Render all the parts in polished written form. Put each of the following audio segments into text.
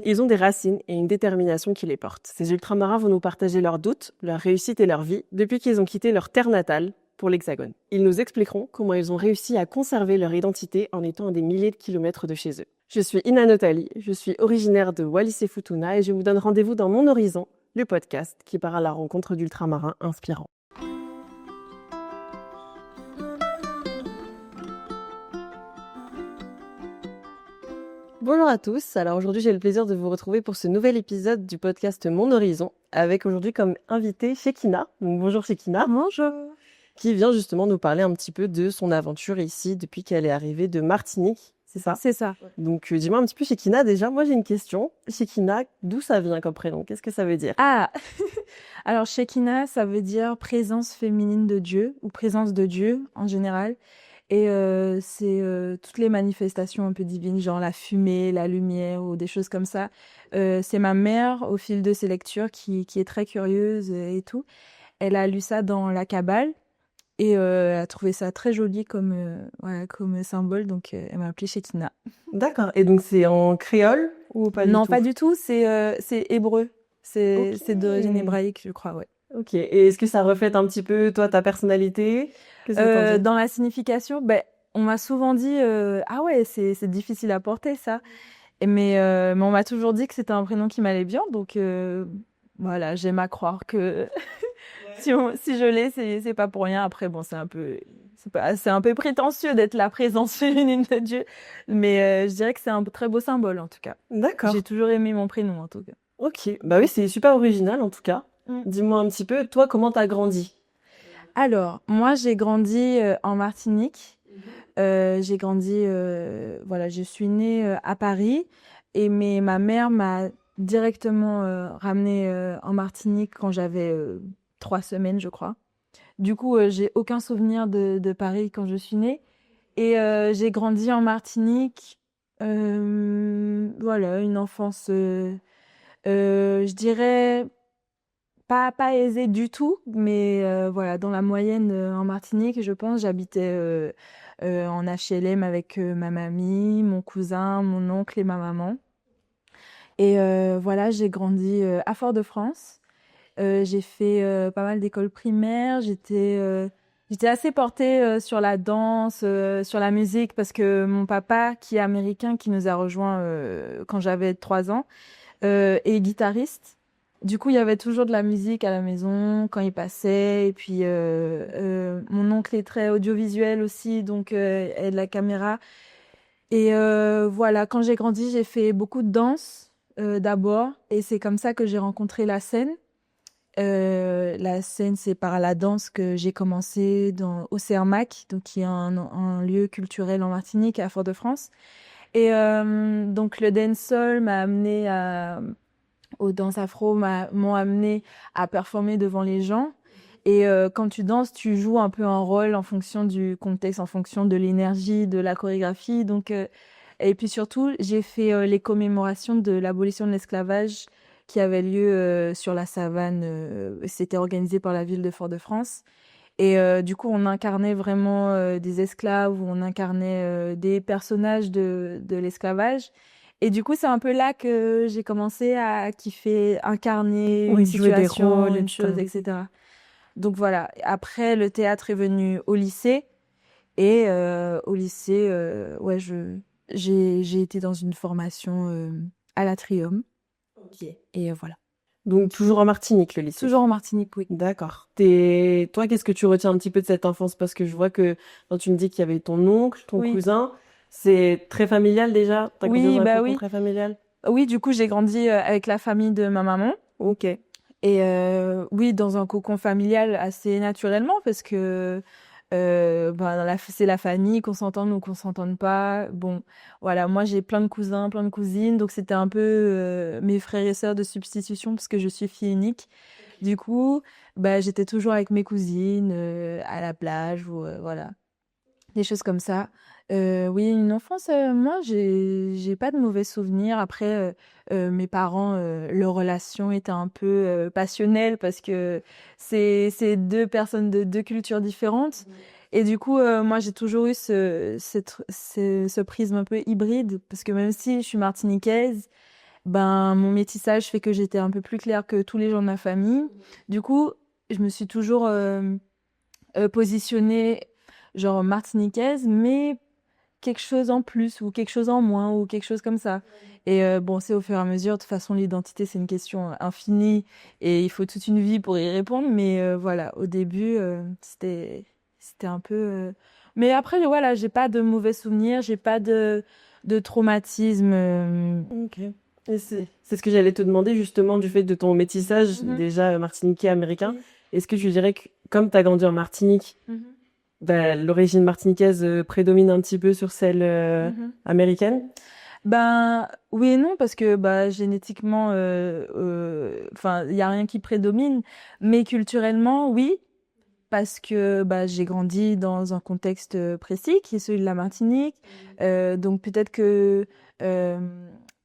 Ils ont des racines et une détermination qui les porte. Ces ultramarins vont nous partager leurs doutes, leurs réussites et leur vie depuis qu'ils ont quitté leur terre natale pour l'Hexagone. Ils nous expliqueront comment ils ont réussi à conserver leur identité en étant à des milliers de kilomètres de chez eux. Je suis Ina Notali, je suis originaire de Wallis et Futuna et je vous donne rendez-vous dans Mon Horizon, le podcast qui part à la rencontre d'ultramarins inspirants. Bonjour à tous, alors aujourd'hui j'ai le plaisir de vous retrouver pour ce nouvel épisode du podcast Mon Horizon, avec aujourd'hui comme invité Shekina. Donc, bonjour Shekina. Bonjour. Qui vient justement nous parler un petit peu de son aventure ici depuis qu'elle est arrivée de Martinique, c'est ça? C'est ça. Donc dis-moi un petit peu Shekina, déjà moi j'ai une question. Shekina, d'où ça vient comme prénom? Qu'est-ce que ça veut dire? Ah, alors Shekinah, ça veut dire présence féminine de Dieu ou présence de Dieu en général. Et c'est toutes les manifestations un peu divines, genre la fumée, la lumière ou des choses comme ça. C'est ma mère, au fil de ses lectures, qui est très curieuse et tout. Elle a lu ça dans la Kabbale et elle a trouvé ça très joli comme symbole, donc elle m'a appelée Shekinah. D'accord, et donc c'est en créole ou pas du Non, tout? pas du tout, c'est hébreu. C'est d'origine Ok. hébraïque, je crois, ouais. Ok, et est-ce que ça reflète un petit peu toi ta personnalité? Qu'est-ce que t'en dis? Dans la signification, on m'a souvent dit ah ouais, c'est difficile à porter ça. Mais on m'a toujours dit que c'était un prénom qui m'allait bien, donc voilà, j'aime à croire que si je l'ai, c'est pas pour rien. Après, bon, c'est un peu prétentieux d'être la présence féminine de Dieu, mais je dirais que c'est un très beau symbole en tout cas. D'accord. J'ai toujours aimé mon prénom en tout cas. Ok, bah oui, c'est super original en tout cas. Mm. Dis-moi un petit peu, toi, comment t'as grandi? Alors, moi, j'ai grandi en Martinique. J'ai grandi, voilà, je suis née à Paris, mais ma mère m'a directement ramenée en Martinique quand j'avais 3 semaines, je crois. Du coup, j'ai aucun souvenir de Paris quand je suis née. Et j'ai grandi en Martinique. Voilà, une enfance, je dirais, pas aisée du tout, mais voilà, dans la moyenne en Martinique, je pense. J'habitais en HLM avec ma mamie, mon cousin, mon oncle et ma maman. Et voilà, j'ai grandi à Fort-de-France. J'ai fait pas mal d'écoles primaires. J'étais assez portée sur la danse, sur la musique, parce que mon papa, qui est américain, qui nous a rejoints quand j'avais 3 ans, est guitariste. Du coup, il y avait toujours de la musique à la maison quand il passait. Et puis, mon oncle est très audiovisuel aussi, donc et de la caméra. Et voilà, quand j'ai grandi, j'ai fait beaucoup de danse d'abord. Et c'est comme ça que j'ai rencontré la scène. La scène, c'est par la danse que j'ai commencé au CERMAC, donc qui est un lieu culturel en Martinique, à Fort-de-France. Et donc le dancehall m'a amené aux danses afro, m'ont amené à performer devant les gens. Et quand tu danses, tu joues un peu un rôle en fonction du contexte, en fonction de l'énergie, de la chorégraphie. Donc, et puis surtout, j'ai fait les commémorations de l'abolition de l'esclavage qui avait lieu sur la savane. C'était organisé par la ville de Fort-de-France. Et du coup, on incarnait vraiment des esclaves, ou on incarnait des personnages de l'esclavage. Et du coup, c'est un peu là que j'ai commencé à kiffer, incarner Oui, une jouer des situation, rôles, une etc. chose, etc. Donc voilà. Après, le théâtre est venu au lycée. Et au lycée, ouais, j'ai été dans une formation à l'Atrium. Ok. Et voilà. Donc toujours en Martinique, le lycée. Toujours en Martinique, oui. D'accord. Toi, qu'est-ce que tu retiens un petit peu de cette enfance? Parce que je vois que quand tu me dis qu'il y avait ton oncle, ton Oui. cousin, c'est très familial déjà? T'as grandi Oui, dans un bah cocon oui. très familial? Oui, du coup, j'ai grandi avec la famille de ma maman. Ok. Et oui, dans un cocon familial assez naturellement, parce que c'est la famille, qu'on s'entende ou qu'on s'entende pas. Bon, voilà, moi j'ai plein de cousins, plein de cousines, donc c'était un peu mes frères et sœurs de substitution, parce que je suis fille unique. Du coup, j'étais toujours avec mes cousines à la plage, ou voilà, des choses comme ça. Oui, une enfance, moi, j'ai pas de mauvais souvenirs. Après, mes parents, leur relation était un peu passionnelle, parce que c'est deux personnes de deux cultures différentes. Et du coup, moi, j'ai toujours eu ce prisme un peu hybride, parce que même si je suis martiniquaise, ben mon métissage fait que j'étais un peu plus claire que tous les gens de ma famille. Du coup, je me suis toujours positionnée genre martiniquaise, mais quelque chose en plus ou quelque chose en moins ou quelque chose comme ça. Et bon, c'est au fur et à mesure. De toute façon, l'identité, c'est une question infinie et il faut toute une vie pour y répondre. Mais voilà, au début, c'était un peu. Mais après, voilà, j'ai pas de mauvais souvenirs, j'ai pas de traumatisme. Ok. Et c'est ce que j'allais te demander justement du fait de ton métissage déjà martiniquais américain. Oui. Est-ce que tu dirais que comme tu as grandi en Martinique, bah, l'origine martiniquaise prédomine un petit peu sur celle américaine? Ben oui et non parce que bah génétiquement enfin il y a rien qui prédomine mais culturellement oui parce que bah j'ai grandi dans un contexte précis qui est celui de la Martinique. Donc peut-être que euh,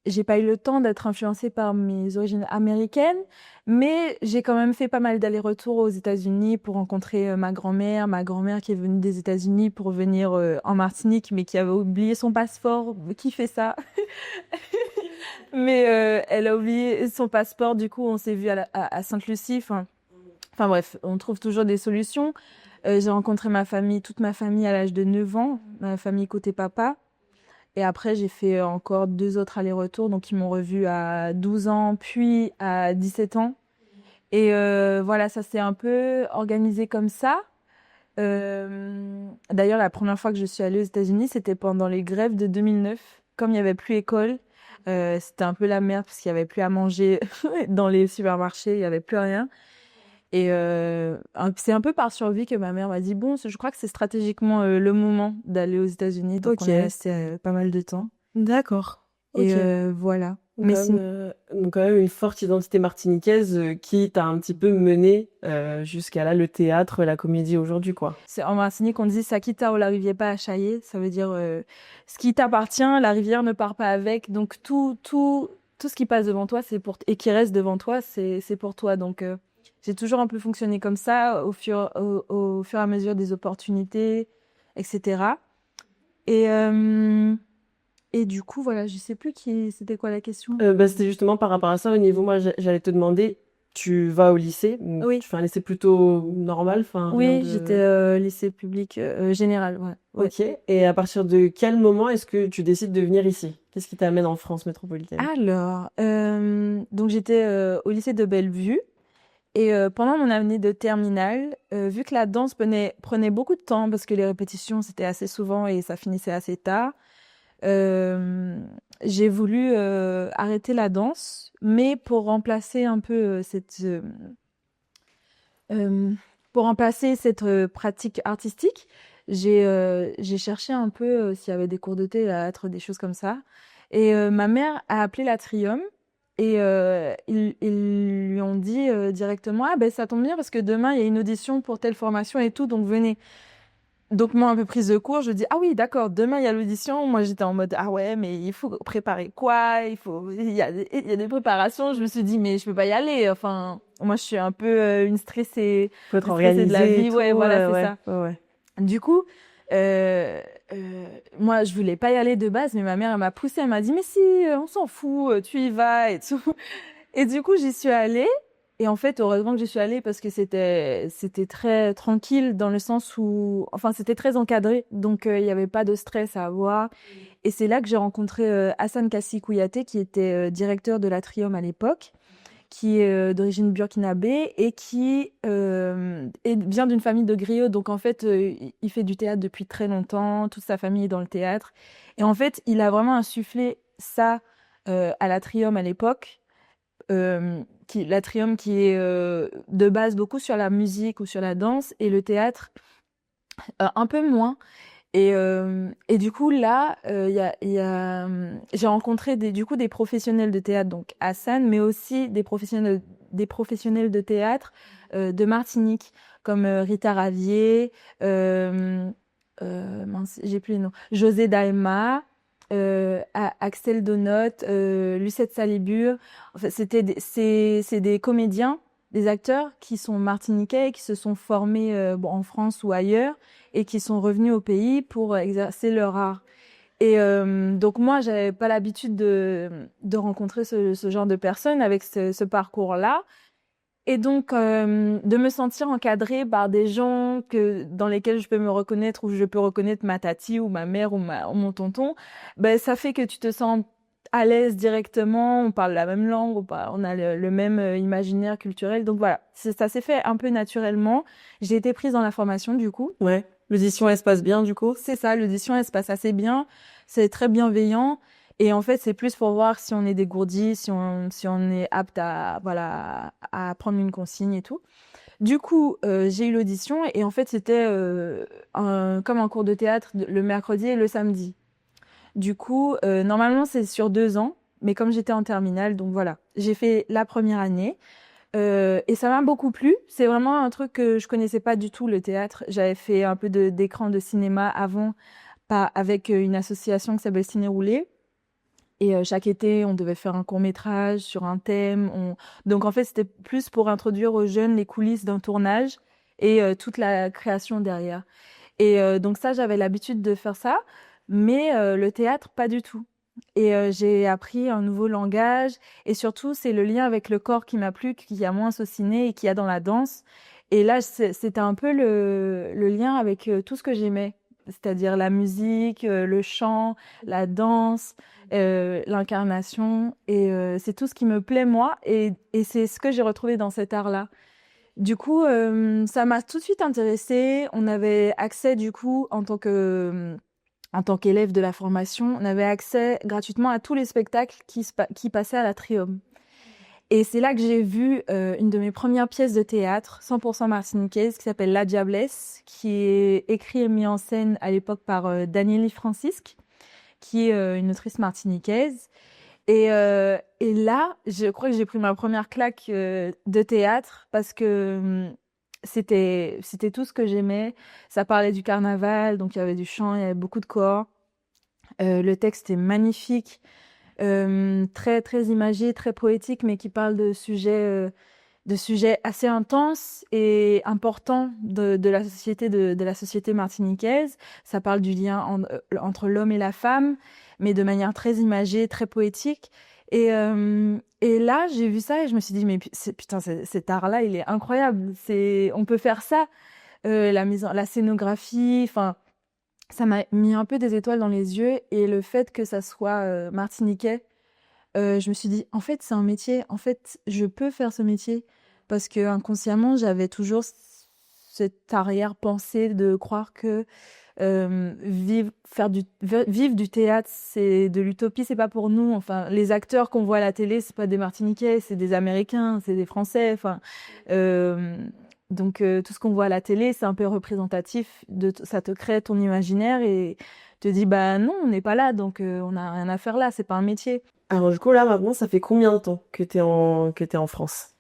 j'ai pas eu le temps d'être influencée par mes origines américaines, mais j'ai quand même fait pas mal d'allers-retours aux États-Unis pour rencontrer ma grand-mère qui est venue des États-Unis pour venir en Martinique, mais qui avait oublié son passeport. Qui fait ça? Mais elle a oublié son passeport, du coup on s'est vu à Sainte-Lucie. Enfin bref, on trouve toujours des solutions. J'ai rencontré ma famille, toute ma famille à l'âge de 9 ans, ma famille côté papa. Et après, j'ai fait encore 2 autres allers-retours, donc ils m'ont revue à 12 ans, puis à 17 ans. Et voilà, ça s'est un peu organisé comme ça. D'ailleurs, la première fois que je suis allée aux États-Unis, c'était pendant les grèves de 2009. Comme il n'y avait plus école, c'était un peu la merde parce qu'il n'y avait plus à manger dans les supermarchés, il n'y avait plus rien. Et c'est un peu par survie que ma mère m'a dit, bon, je crois que c'est stratégiquement le moment d'aller aux États-Unis. Donc, Ok. on est resté pas mal de temps. D'accord. Et Ok. voilà. Donc, Mais donc quand même une forte identité martiniquaise qui t'a un petit peu mené jusqu'à là le théâtre, la comédie aujourd'hui, quoi. c'est en Martinique, on dit ça quitta ou la rivière pas à chailler. Ça veut dire ce qui t'appartient, la rivière ne part pas avec. Donc tout ce qui passe devant toi, et qui reste devant toi, c'est pour toi. Donc j'ai toujours un peu fonctionné comme ça au fur et à mesure des opportunités, etc. Et et du coup, voilà, je sais plus c'était quoi la question. Bah, c'était justement par rapport à ça, au niveau, moi j'allais te demander, tu vas au lycée, donc Oui. tu fais un lycée plutôt normal, enfin rien Oui, de... j'étais lycée public général, ouais. Ouais. Ok, et à partir de quel moment est-ce que tu décides de venir ici? Qu'est-ce qui t'amène en France métropolitaine? Alors, donc j'étais au lycée de Bellevue et pendant mon année de terminale, vu que la danse prenait beaucoup de temps parce que les répétitions c'était assez souvent et ça finissait assez tard, j'ai voulu arrêter la danse, mais pour remplacer un peu pour remplacer cette pratique artistique, j'ai cherché un peu s'il y avait des cours de théâtre, des choses comme ça. Et ma mère a appelé l'Atrium et ils lui ont dit directement, ah ben ça tombe bien parce que demain il y a une audition pour telle formation et tout, donc venez. Donc moi un peu prise de court, je dis ah oui d'accord, demain il y a l'audition. Moi j'étais en mode ah ouais mais il faut préparer quoi? Il y a des préparations. Je me suis dit mais je peux pas y aller. Enfin moi je suis un peu Faut être une stressée de la organisé et vie. tout, Ouais voilà c'est ouais, ça. ouais, ouais. Du coup moi je voulais pas y aller de base, mais ma mère elle m'a poussée, elle m'a dit mais si on s'en fout, tu y vas et tout. Et du coup j'y suis allée. Et en fait, heureusement que j'y suis allée parce que c'était très tranquille dans le sens où, enfin, c'était très encadré, donc il n'y avait pas de stress à avoir. Et c'est là que j'ai rencontré Hassan Kassi Kouyaté, qui était directeur de l'Atrium à l'époque, qui est d'origine burkinabé et qui vient d'une famille de griots. Donc en fait, il fait du théâtre depuis très longtemps, toute sa famille est dans le théâtre. Et en fait, il a vraiment insufflé ça à l'Atrium à l'époque. L'Atrium qui est de base beaucoup sur la musique ou sur la danse et le théâtre un peu moins. Et du coup là, j'ai rencontré du coup des professionnels de théâtre, donc Hassan, mais aussi des professionnels de théâtre de Martinique, comme Rita Ravier, mince, j'ai plus les noms, José Daima, Axel Donot, Lucette Salibur. En fait, c'est des comédiens, des acteurs qui sont martiniquais et qui se sont formés en France ou ailleurs et qui sont revenus au pays pour exercer leur art. Et donc moi, j'avais pas l'habitude de rencontrer ce genre de personnes avec ce parcours-là. Et donc, de me sentir encadrée par des gens dans lesquels je peux me reconnaître, ou je peux reconnaître ma tati ou ma mère ou mon tonton, ben, ça fait que tu te sens à l'aise directement, on parle la même langue, on a le même imaginaire culturel. Donc voilà, ça s'est fait un peu naturellement. J'ai été prise dans la formation du coup. Ouais. L'audition, elle se passe bien, du coup? C'est ça, l'audition, elle se passe assez bien. C'est très bienveillant. Et en fait, c'est plus pour voir si on est dégourdi, si on est apte à, voilà, à prendre une consigne et tout. Du coup, j'ai eu l'audition et en fait, c'était comme un cours de théâtre le mercredi et le samedi. Du coup, normalement, c'est sur 2 ans. Mais comme j'étais en terminale, donc voilà, j'ai fait la première année. Et ça m'a beaucoup plu. C'est vraiment un truc que je connaissais pas du tout, le théâtre. J'avais fait un peu d'écran de cinéma avant, pas avec une association qui s'appelle Ciné Roulé. Et chaque été, on devait faire un court-métrage sur un thème. Donc en fait, c'était plus pour introduire aux jeunes les coulisses d'un tournage et toute la création derrière. Et donc ça, j'avais l'habitude de faire ça, mais le théâtre, pas du tout. Et j'ai appris un nouveau langage. Et surtout, c'est le lien avec le corps qui m'a plu, qu'il y a moins au ciné et qu'il y a dans la danse. Et là, c'était un peu le lien avec tout ce que j'aimais, c'est-à-dire la musique, le chant, la danse, l'incarnation. Et c'est tout ce qui me plaît, moi. Et c'est ce que j'ai retrouvé dans cet art-là. Du coup, ça m'a tout de suite intéressée. On avait accès, du coup, en tant qu'élève de la formation, on avait accès gratuitement à tous les spectacles qui passaient à l'Atrium. Et c'est là que j'ai vu une de mes premières pièces de théâtre, 100% martiniquaise, qui s'appelle La Diablesse, qui est écrite et mise en scène à l'époque par Danieli Francisque, qui est une autrice martiniquaise. Et là, je crois que j'ai pris ma première claque de théâtre parce que c'était tout ce que j'aimais. Ça parlait du carnaval, donc il y avait du chant, il y avait beaucoup de corps. Le texte est magnifique, très très imagé, très poétique, mais qui parle de sujets assez intenses et importants de la société de la société martiniquaise. Ça parle du lien entre l'homme et la femme, mais de manière très imagée, très poétique. Et là, j'ai vu ça et je me suis dit, mais putain, cet art-là, il est incroyable. On peut faire ça. La scénographie, enfin, ça m'a mis un peu des étoiles dans les yeux. Et le fait que ça soit martiniquais, je me suis dit, en fait, c'est un métier. En fait, je peux faire ce métier. Parce que inconsciemment, j'avais toujours cette arrière-pensée de croire que vivre du théâtre, c'est de l'utopie, c'est pas pour nous. Enfin, les acteurs qu'on voit à la télé, c'est pas des Martiniquais, c'est des Américains, c'est des Français. Enfin, euh, donc tout ce qu'on voit à la télé, c'est un peu représentatif. Ça te crée ton imaginaire et te dit bah non, on n'est pas là, donc on n'a rien à faire là, c'est pas un métier. Alors, du coup, là, maintenant, ça fait combien de temps que t'es en France?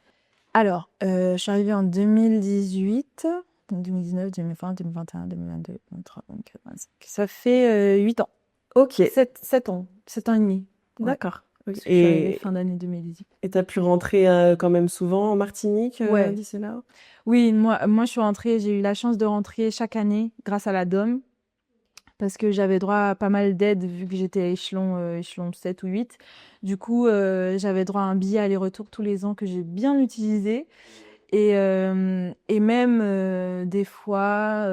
Alors, je suis arrivée en 2018, donc 2019, 2020, 2021, 2022, 2023, 2024, 2025. Ça fait 8 ans. Ok, 7 ans. 7 ans et demi. Ouais. d'accord. Ok. Parce que je suis arrivée fin d'année 2018. Et t'as pu rentrer quand même souvent en Martinique Ouais. d'ici là? Oui, moi je suis rentrée, j'ai eu la chance de rentrer chaque année grâce à la DOM, parce que j'avais droit à pas mal d'aides vu que j'étais échelon 7 ou 8. Du coup, j'avais droit à un billet aller-retour tous les ans que j'ai bien utilisé. Et même des fois,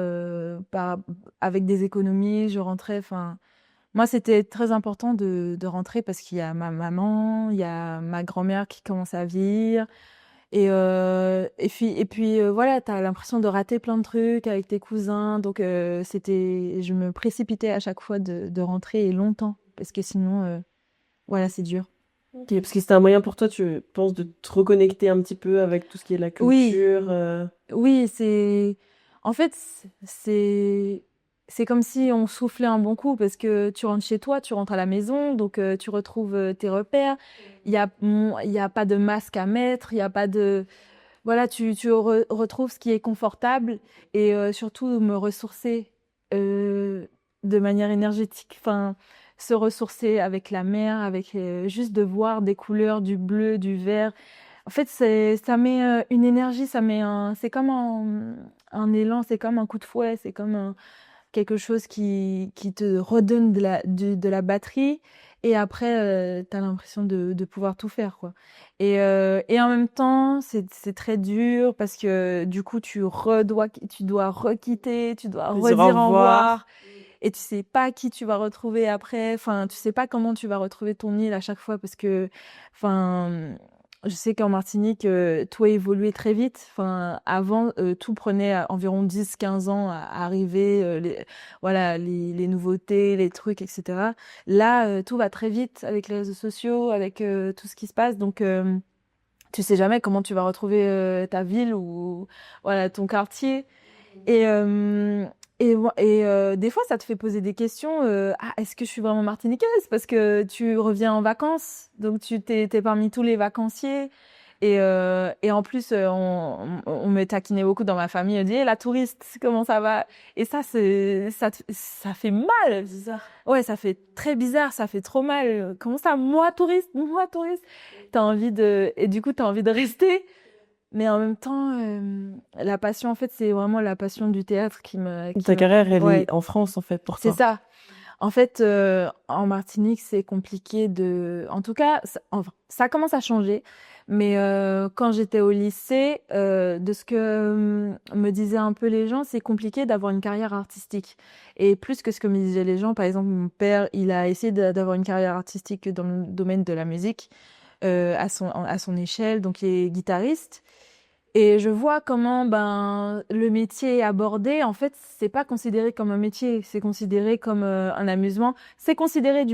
avec des économies, je rentrais. Enfin, moi, c'était très important de rentrer parce qu'il y a ma maman, il y a ma grand-mère qui commence à vieillir. Et puis voilà, t'as l'impression de rater plein de trucs avec tes cousins. Donc, je me précipitais à chaque fois de rentrer et longtemps parce que sinon, voilà, c'est dur. Ok, parce que c'était un moyen pour toi, tu penses, de te reconnecter un petit peu avec tout ce qui est la Oui, culture. oui, en fait, c'est comme si on soufflait un bon coup parce que tu rentres chez toi, tu rentres à la maison, donc tu retrouves tes repères. Il y a pas de masque à mettre, il y a pas de, voilà, tu retrouves ce qui est confortable et surtout me ressourcer euh, de manière énergétique. Enfin, se ressourcer avec la mer, avec juste de voir des couleurs, du bleu, du vert. En fait, ça met une énergie, c'est comme un élan, c'est comme un coup de fouet, c'est comme quelque chose qui te redonne de la batterie. Et après, t'as l'impression de pouvoir tout faire, quoi. Et en même temps, c'est très dur parce que du coup, tu dois requitter, tu dois De dire au redire au revoir. revoir. Et tu sais pas qui tu vas retrouver après. Enfin, tu sais pas comment tu vas retrouver ton île à chaque fois parce que, enfin, je sais qu'en Martinique, tout a évolué très vite. Enfin, avant, tout prenait environ 10-15 ans à arriver, voilà, les nouveautés, les trucs, etc. Là, tout va très vite avec les réseaux sociaux, avec tout ce qui se passe. Donc, tu sais jamais comment tu vas retrouver ta ville ou voilà ton quartier. Et, des fois, ça te fait poser des questions. Ah, est-ce que je suis vraiment martiniquaise? Parce que tu reviens en vacances, donc t'es parmi tous les vacanciers. Et en plus, on me taquinait beaucoup dans ma famille. On dit, la touriste, comment ça va? Et ça, ça fait mal. Bizarre. Ouais, ça fait très bizarre, ça fait trop mal. Comment ça, moi touriste, moi touriste? Et du coup, t'as envie de rester. Mais en même temps, la passion, en fait, c'est vraiment la passion du théâtre Ta carrière, elle ouais, est en France, en fait, pour c'est toi. ça. En fait, en Martinique, c'est compliqué en tout cas, enfin, ça commence à changer. Mais quand j'étais au lycée, de ce que me disaient un peu les gens, c'est compliqué d'avoir une carrière artistique. Et plus que ce que me disaient les gens, par exemple, mon père, il a essayé d'avoir une carrière artistique dans le domaine de la musique, à son échelle, donc il est guitariste. Et je vois comment le métier est abordé. En fait, c'est pas considéré comme un métier, c'est considéré comme un amusement. C'est considéré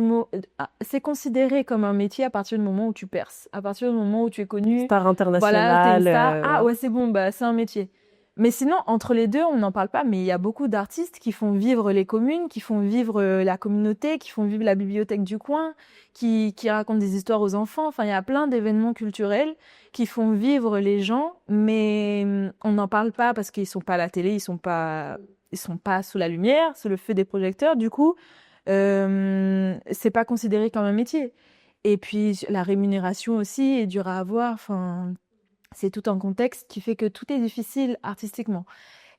comme un métier à partir du moment où tu perces, à partir du moment où tu es connu. Star Voilà, t'es une internationale. star. Ah ouais, c'est bon, c'est un métier. Mais sinon, entre les deux, on n'en parle pas. Mais il y a beaucoup d'artistes qui font vivre les communes, qui font vivre la communauté, qui font vivre la bibliothèque du coin, qui racontent des histoires aux enfants. Enfin, il y a plein d'événements culturels qui font vivre les gens, mais on n'en parle pas parce qu'ils sont pas à la télé, ils sont pas sous la lumière, sous le feu des projecteurs. Du coup, c'est pas considéré comme un métier. Et puis la rémunération aussi est dure à avoir. Enfin, c'est tout un contexte qui fait que tout est difficile artistiquement.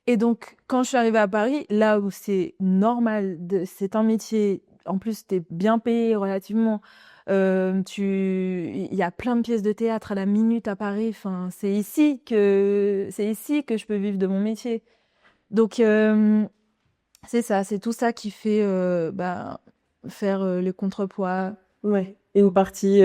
Et donc, quand je suis arrivée à Paris, là où c'est normal, c'est un métier, en plus, t'es bien payé relativement. Il y a plein de pièces de théâtre à la minute à Paris. Enfin, c'est ici que je peux vivre de mon métier. Donc, c'est ça, c'est tout ça qui fait, faire le contrepoids. Ouais. Une partie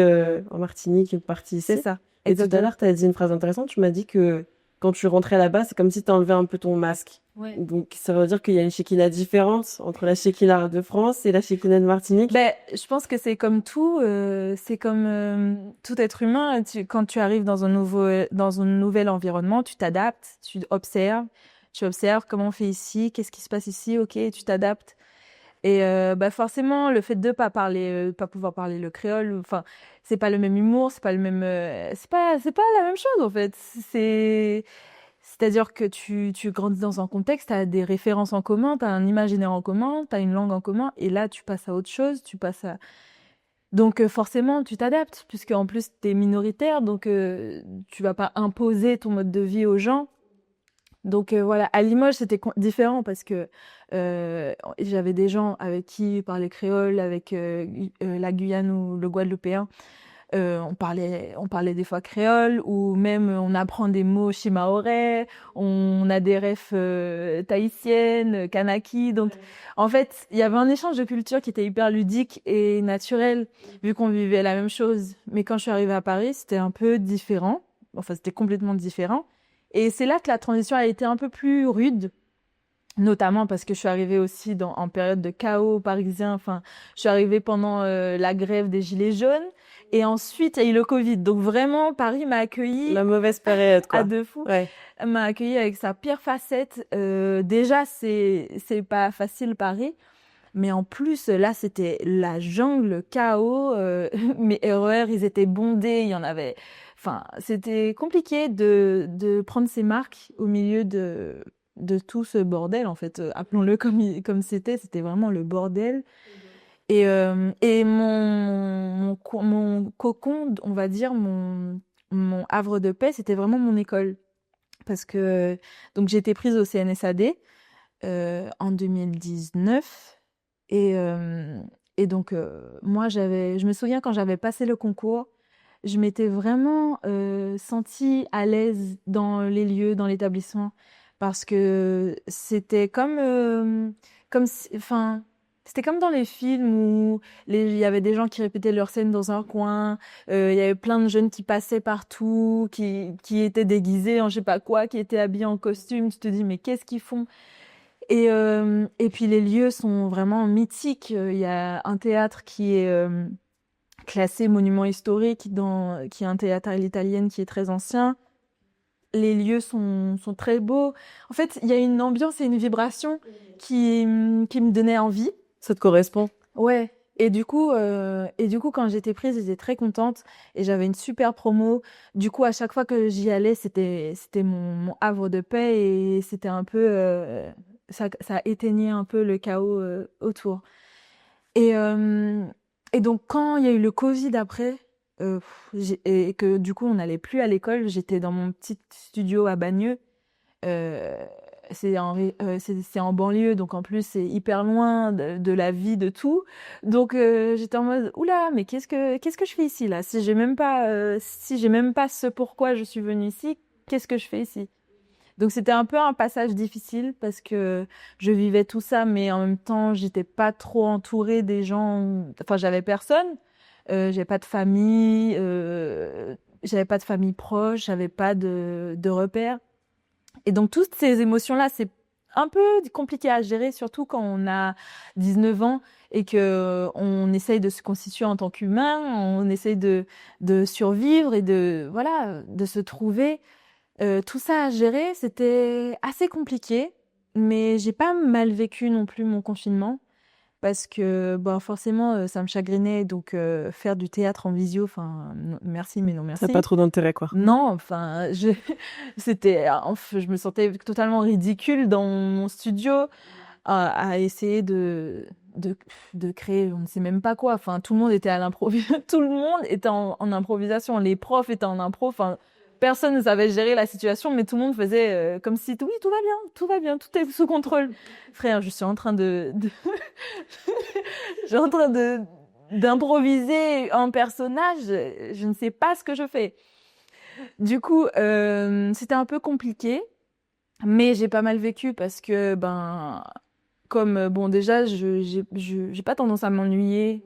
en Martinique, une partie C'est ici. ça, Et tout à exactement. l'heure, tu as dit une phrase intéressante. Tu m'as dit que quand tu rentrais là-bas, c'est comme si tu enlevais un peu ton masque. Ouais. Donc, ça veut dire qu'il y a une Shekinah différente entre la Shekinah de France et la Shekinah de Martinique. Je pense que c'est comme tout, c'est comme tout être humain. Quand tu arrives dans un nouvel environnement, tu t'adaptes, tu observes comment on fait ici, qu'est-ce qui se passe ici, ok, tu t'adaptes. Et forcément, le fait de pas pouvoir parler le créole, enfin, c'est pas le même humour, c'est pas le même, c'est pas la même chose en fait. C'est-à-dire que tu grandis dans un contexte, tu as des références en commun, tu as un imaginaire en commun, tu as une langue en commun, et là, tu passes à autre chose, donc forcément, tu t'adaptes, puisque en plus, tu es minoritaire, donc tu vas pas imposer ton mode de vie aux gens. Donc voilà, à Limoges, c'était différent parce que j'avais des gens avec qui je parlais créole, avec la Guyane ou le Guadeloupéen. On parlait des fois créole, ou même on apprend des mots shimaoré, on a des refs tahitiennes, kanaki. Donc, en fait, il y avait un échange de culture qui était hyper ludique et naturel, vu qu'on vivait la même chose. Mais quand je suis arrivée à Paris, c'était un peu différent. Enfin, c'était complètement différent. Et c'est là que la transition a été un peu plus rude, notamment parce que je suis arrivée aussi en période de chaos parisien. Enfin, je suis arrivée pendant la grève des Gilets jaunes. Et ensuite, il y a eu le Covid. Donc vraiment, Paris m'a accueillie La mauvaise période, à quoi. deux fous. Ouais. Elle m'a accueillie avec sa pire facette. Déjà, c'est pas facile, Paris. Mais en plus, là, c'était la jungle, le chaos. Mes RER, ils étaient bondés. Il y en avait... Enfin, c'était compliqué de prendre ses marques au milieu de tout ce bordel, en fait. Appelons-le comme c'était vraiment le bordel. Et mon cocon, on va dire, mon havre de paix, c'était vraiment mon école. Parce que donc j'ai été prise au CNSAD. en 2019. Et, euh, et donc, moi, je me souviens quand j'avais passé le concours, je m'étais vraiment sentie à l'aise dans les lieux, dans l'établissement, parce que c'était enfin, c'était comme dans les films où il y avait des gens qui répétaient leurs scènes dans un coin, il y avait plein de jeunes qui passaient partout, qui étaient déguisés en je sais pas quoi, qui étaient habillés en costume. Tu te dis, mais qu'est-ce qu'ils font? Et puis les lieux sont vraiment mythiques. Il y a un théâtre qui est classé monument historique, qui est un théâtre à l'italienne qui est très ancien. Les lieux sont très beaux. En fait, il y a une ambiance et une vibration qui me donnait envie. Ça te correspond? Ouais. Et du coup, quand j'étais prise, j'étais très contente et j'avais une super promo. Du coup, à chaque fois que j'y allais, c'était mon havre de paix et c'était un peu, ça éteignait un peu le chaos autour. Et, euh, et donc, quand il y a eu le Covid après, et que du coup, on n'allait plus à l'école, j'étais dans mon petit studio à Bagneux. Euh, c'est en banlieue, donc en plus, c'est hyper loin de la vie, de tout. Donc, j'étais en mode, oula, mais qu'est-ce que je fais ici, là? Si j'ai même pas ce pourquoi je suis venue ici, qu'est-ce que je fais ici? Donc c'était un peu un passage difficile parce que je vivais tout ça, mais en même temps, j'étais pas trop entourée des gens. Enfin, j'avais personne. J'avais pas de famille. J'avais pas de famille proche. J'avais pas de repères. Et donc toutes ces émotions-là, c'est un peu compliqué à gérer, surtout quand on a 19 ans et que on essaye de se constituer en tant qu'humain, on essaye de survivre et voilà, de se trouver. Tout ça à gérer, c'était assez compliqué, mais j'ai pas mal vécu non plus mon confinement parce que bon, forcément, ça me chagrinait. Donc, faire du théâtre en visio, enfin, merci, mais non Ça n'a merci. pas trop d'intérêt, quoi. Non, enfin, je me sentais totalement ridicule dans mon studio à essayer de, de créer, on ne sait même pas quoi. Enfin, tout le monde était à l'improvisation, tout le monde était en improvisation, les profs étaient en impro. Enfin, personne ne savait gérer la situation, mais tout le monde faisait comme si oui, tout va bien, tout est sous contrôle. Frère, je suis en train je suis en train d'improviser un personnage. Je ne sais pas ce que je fais. Du coup, c'était un peu compliqué, mais j'ai pas mal vécu parce que, ben, comme, bon, déjà, j'ai pas tendance à m'ennuyer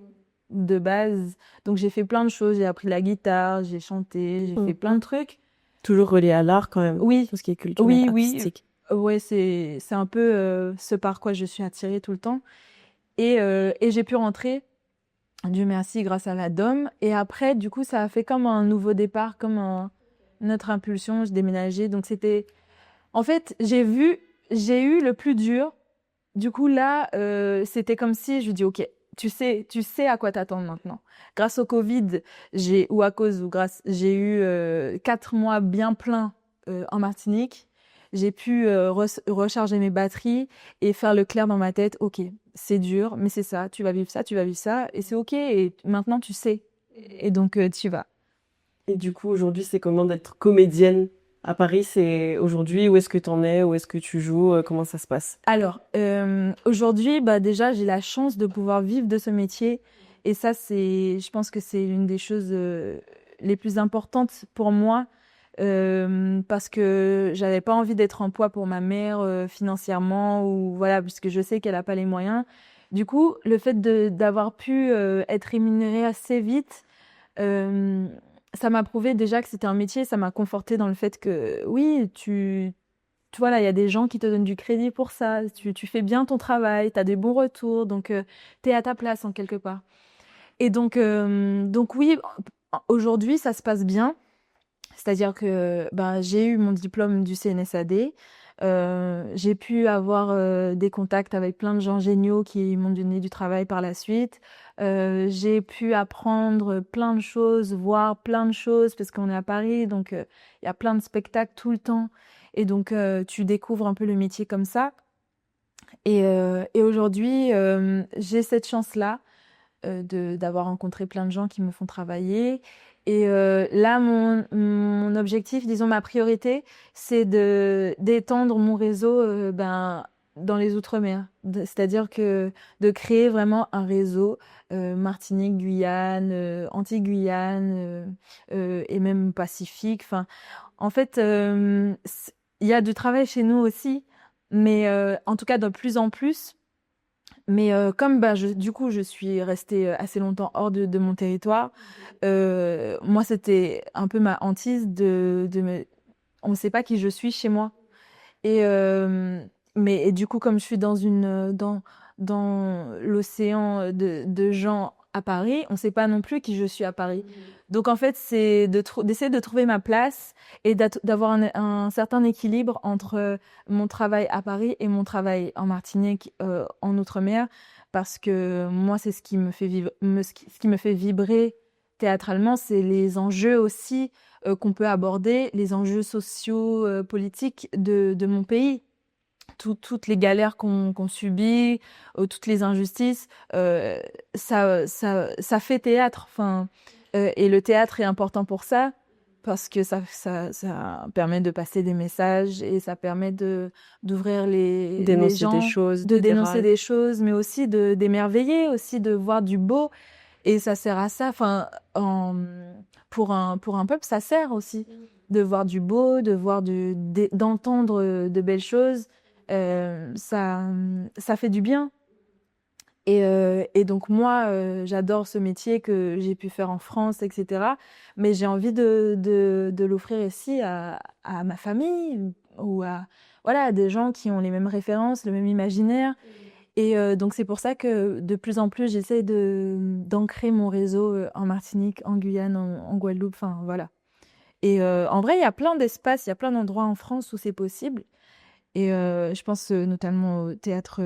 de base. Donc, j'ai fait plein de choses. J'ai appris la guitare, j'ai chanté, j'ai fait plein de trucs. Toujours relié à l'art, quand même. Oui, Tout ce qui est culturel, oui, oui. artistique. Ouais, c'est un peu ce par quoi je suis attirée tout le temps. Et j'ai pu rentrer, Dieu merci, grâce à la DOM. Et après, du coup, ça a fait comme un nouveau départ, comme une autre impulsion. Je déménageais. Donc, en fait, j'ai eu le plus dur. Du coup, là, c'était comme si je lui dis, OK, tu sais à quoi t'attendre maintenant. Grâce au Covid, j'ai eu 4 mois bien pleins en Martinique. J'ai pu recharger mes batteries et faire le clair dans ma tête. OK, c'est dur, mais c'est ça. Tu vas vivre ça, et c'est OK. Et maintenant, tu sais. Et donc, tu y vas. Et du coup, aujourd'hui, c'est comment d'être comédienne à Paris? C'est aujourd'hui, où est-ce que tu en es? Où est-ce que tu joues? Comment ça se passe? Alors, aujourd'hui, bah déjà, j'ai la chance de pouvoir vivre de ce métier. Et ça, je pense que c'est l'une des choses les plus importantes pour moi, parce que j'avais pas envie d'être en poids pour ma mère financièrement, ou voilà, puisque je sais qu'elle a pas les moyens. Du coup, le fait d'avoir pu être rémunérée assez vite, euh, ça m'a prouvé déjà que c'était un métier. Ça m'a conforté dans le fait que oui, tu vois, là, il y a des gens qui te donnent du crédit pour ça. Tu fais bien ton travail, tu as des bons retours, donc tu es à ta place en quelque part. Et donc oui, aujourd'hui, ça se passe bien. C'est-à-dire que ben, j'ai eu mon diplôme du CNSAD. J'ai pu avoir des contacts avec plein de gens géniaux qui m'ont donné du travail par la suite. J'ai pu apprendre plein de choses, voir plein de choses, parce qu'on est à Paris, donc il y a plein de spectacles tout le temps. Et donc, tu découvres un peu le métier comme ça. Et aujourd'hui, j'ai cette chance-là d'avoir rencontré plein de gens qui me font travailler. Et là, mon objectif, disons ma priorité, c'est d'étendre mon réseau ben, dans les Outre-mer. C'est-à-dire que de créer vraiment un réseau Martinique, Guyane, Antilles-Guyane et même Pacifique. Enfin, en fait, il y a du travail chez nous aussi, mais en tout cas de plus en plus. Mais comme du coup, je suis restée assez longtemps hors de mon territoire, moi, c'était un peu ma hantise on ne sait pas qui je suis chez moi. Et, et du coup, comme je suis dans l'océan de gens à Paris, on ne sait pas non plus qui je suis à Paris. Donc, en fait, c'est d'essayer de trouver ma place et d'avoir un certain équilibre entre mon travail à Paris et mon travail en Martinique, en Outre-mer, parce que moi, c'est ce qui me fait vivre, ce qui me fait vibrer théâtralement, c'est les enjeux aussi qu'on peut aborder, les enjeux sociaux, politiques de mon pays. Toutes les galères qu'on subit, toutes les injustices, ça fait théâtre. Enfin, et le théâtre est important pour ça, parce que ça permet de passer des messages et ça permet d'ouvrir les Dénoncer des gens, choses, de etc. dénoncer des choses, mais aussi d'émerveiller, aussi de voir du beau. Et ça sert à ça. Enfin, pour un peuple, ça sert aussi de voir du beau, d'entendre de belles choses. Ça fait du bien. Et donc moi, j'adore ce métier que j'ai pu faire en France, etc. Mais j'ai envie de l'offrir ici à ma famille ou à voilà, à des gens qui ont les mêmes références, le même imaginaire. Et donc c'est pour ça que de plus en plus, j'essaie d'ancrer mon réseau en Martinique, en Guyane, en Guadeloupe, enfin voilà. Et en vrai, il y a plein d'espaces, il y a plein d'endroits en France où c'est possible. Et je pense notamment au théâtre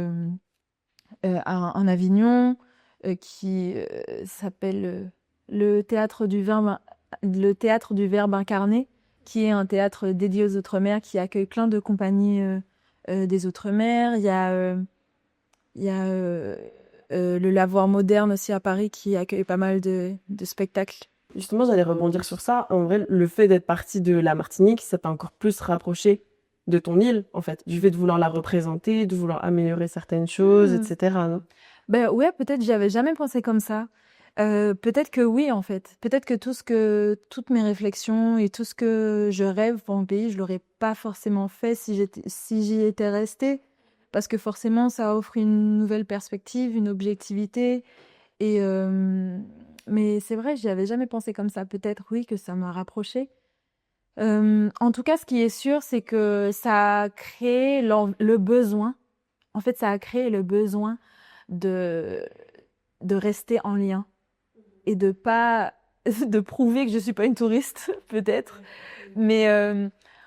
en Avignon, qui s'appelle le théâtre du Verbe incarné, qui est un théâtre dédié aux Outre-mer, qui accueille plein de compagnies des Outre-mer. Il y a le Lavoir Moderne aussi à Paris, qui accueille pas mal de spectacles. Justement, j'allais rebondir sur ça. En vrai, le fait d'être partie de la Martinique, ça t'a encore plus rapproché de ton île, en fait, du fait de vouloir la représenter, de vouloir améliorer certaines choses, etc. Non? Ben ouais, peut-être j'y avais jamais pensé comme ça. Peut-être que oui, en fait. Peut-être que toutes mes réflexions et tout ce que je rêve pour mon pays, je l'aurais pas forcément fait si j'y étais restée. Parce que forcément, ça offre une nouvelle perspective, une objectivité. Et, mais c'est vrai, j'y avais jamais pensé comme ça. Peut-être, oui, que ça m'a rapprochée. En tout cas, ce qui est sûr, c'est que ça a créé le besoin. En fait, ça a créé le besoin de, de rester en lien et de pas de prouver que je suis pas une touriste, peut-être. Mais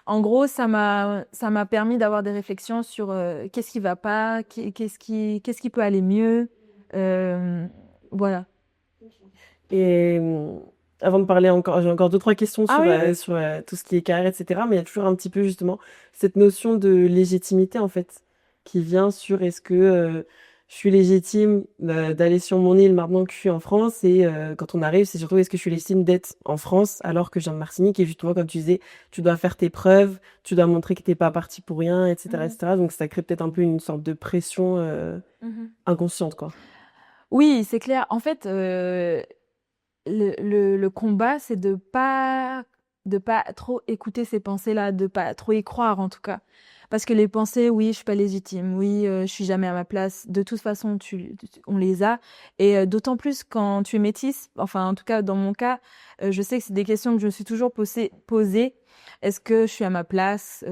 en gros, ça m'a permis d'avoir des réflexions sur qu'est-ce qui va pas, qu'est-ce qui peut aller mieux. Voilà. Et avant de parler encore, j'ai encore deux, trois questions Ah sur, oui. sur tout ce qui est carrière, etc. Mais il y a toujours un petit peu justement cette notion de légitimité, en fait, qui vient sur est-ce que je suis légitime d'aller sur mon île maintenant que je suis en France et quand on arrive, c'est surtout est-ce que je suis légitime d'être en France alors que je viens de Martinique et justement, comme tu disais, tu dois faire tes preuves, tu dois montrer que t'es pas parti pour rien, etc., etc. Donc ça crée peut-être un peu une sorte de pression inconsciente, quoi. Oui, c'est clair. En fait, le combat, c'est de pas trop écouter ces pensées-là, de pas trop y croire en tout cas. Parce que les pensées, oui, je suis pas légitime, oui, je suis jamais à ma place. De toute façon, on les a. Et d'autant plus quand tu es métisse, enfin en tout cas dans mon cas, je sais que c'est des questions que je me suis toujours posées. Est-ce que je suis à ma place?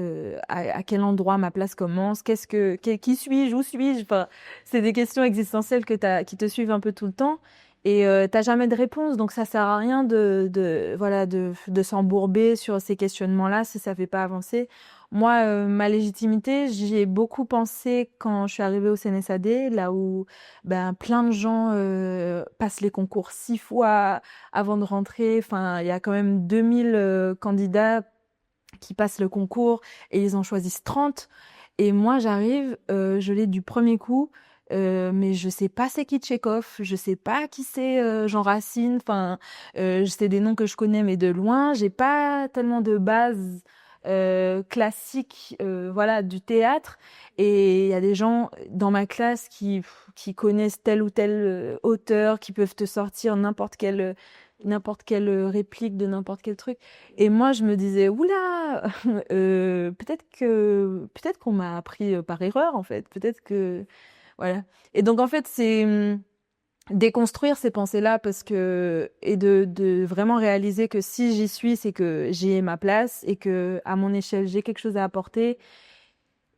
À quel endroit ma place commence? Qui suis-je? Où suis-je? Enfin, c'est des questions existentielles qui te suivent un peu tout le temps. Et t'as jamais de réponse, donc ça sert à rien voilà, de s'embourber sur ces questionnements-là si ça fait pas avancer. Moi, ma légitimité, j'y ai beaucoup pensé quand je suis arrivée au CNSAD, là où ben, plein de gens passent les concours 6 fois avant de rentrer. Enfin, il y a quand même 2000 candidats qui passent le concours et ils en choisissent 30. Et moi, j'arrive, je l'ai du premier coup. Mais je sais pas c'est qui Tchekhov, je sais pas qui c'est Jean Racine, enfin, c'est des noms que je connais mais de loin, j'ai pas tellement de base classiques, voilà, du théâtre. Et il y a des gens dans ma classe qui connaissent tel ou tel auteur, qui peuvent te sortir n'importe quelle réplique de n'importe quel truc. Et moi, je me disais, oula, peut-être qu'on m'a appris par erreur, en fait. Peut-être que, voilà. Et donc, en fait, c'est déconstruire ces pensées-là et de vraiment réaliser que si j'y suis, c'est que j'y ai ma place et que à mon échelle, j'ai quelque chose à apporter.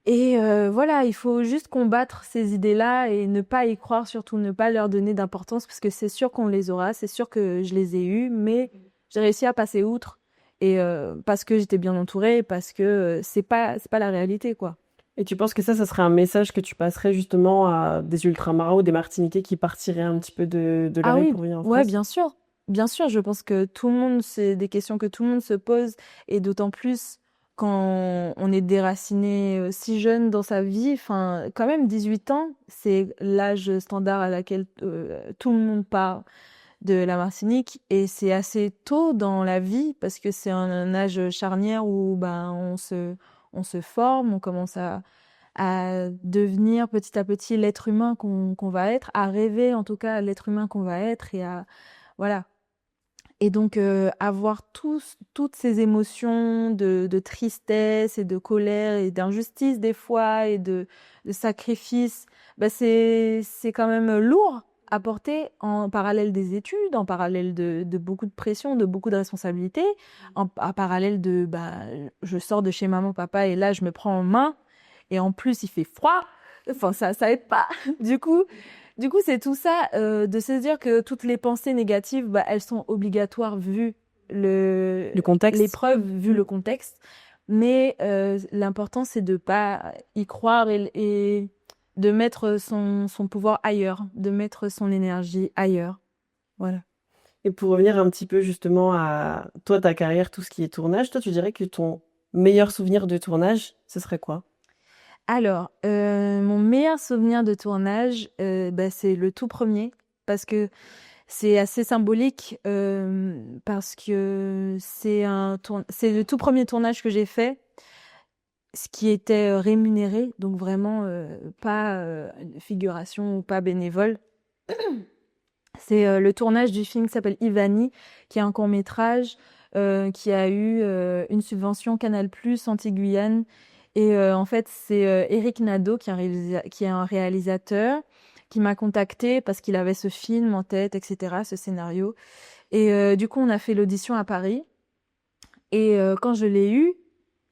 Et voilà, il faut juste combattre ces idées-là et ne pas y croire, surtout ne pas leur donner d'importance parce que c'est sûr qu'on les aura, c'est sûr que je les ai eus, mais j'ai réussi à passer outre et parce que j'étais bien entourée, parce que c'est pas la réalité, quoi. Et tu penses que ça serait un message que tu passerais justement à des Ultramarins ou des Martiniquais qui partiraient un petit peu de Ah leur île oui, pour venir en ouais, France? bien sûr. Bien sûr, je pense que tout le monde, c'est des questions que tout le monde se pose, et d'autant plus quand on est déraciné si jeune dans sa vie. Enfin, quand même, 18 ans, c'est l'âge standard à laquelle tout le monde part de la Martinique, et c'est assez tôt dans la vie parce que c'est un âge charnière où ben, on se forme, on commence à devenir petit à petit l'être humain qu'on va être, à rêver en tout cas l'être humain qu'on va être et à voilà. Et donc avoir toutes ces émotions de tristesse et de colère et d'injustice des fois et de sacrifice, bah c'est quand même lourd à porter en parallèle des études, en parallèle de beaucoup de pression, de beaucoup de responsabilités, en parallèle de bah je sors de chez maman, papa et là je me prends en main et en plus il fait froid. Enfin ça aide pas. Du coup, c'est tout ça, de se dire que toutes les pensées négatives, bah, elles sont obligatoires vu Le contexte? l'épreuve, vu le contexte. Mais l'important, c'est de pas y croire et de mettre son pouvoir ailleurs, de mettre son énergie ailleurs. Voilà. Et pour revenir un petit peu justement à toi, ta carrière, tout ce qui est tournage, toi, tu dirais que ton meilleur souvenir de tournage, ce serait quoi? Alors, mon meilleur souvenir de tournage, bah, c'est le tout premier, parce que c'est assez symbolique, parce que c'est le tout premier tournage que j'ai fait, ce qui était rémunéré, donc vraiment pas figuration ou pas bénévole. C'est le tournage du film qui s'appelle Ivani, qui est un court-métrage qui a eu une subvention Canal+ Antilles-Guyane. Et en fait, c'est Eric Nadeau qui est un réalisateur qui m'a contacté parce qu'il avait ce film en tête, etc., ce scénario. Et du coup, on a fait l'audition à Paris. Et quand je l'ai eu,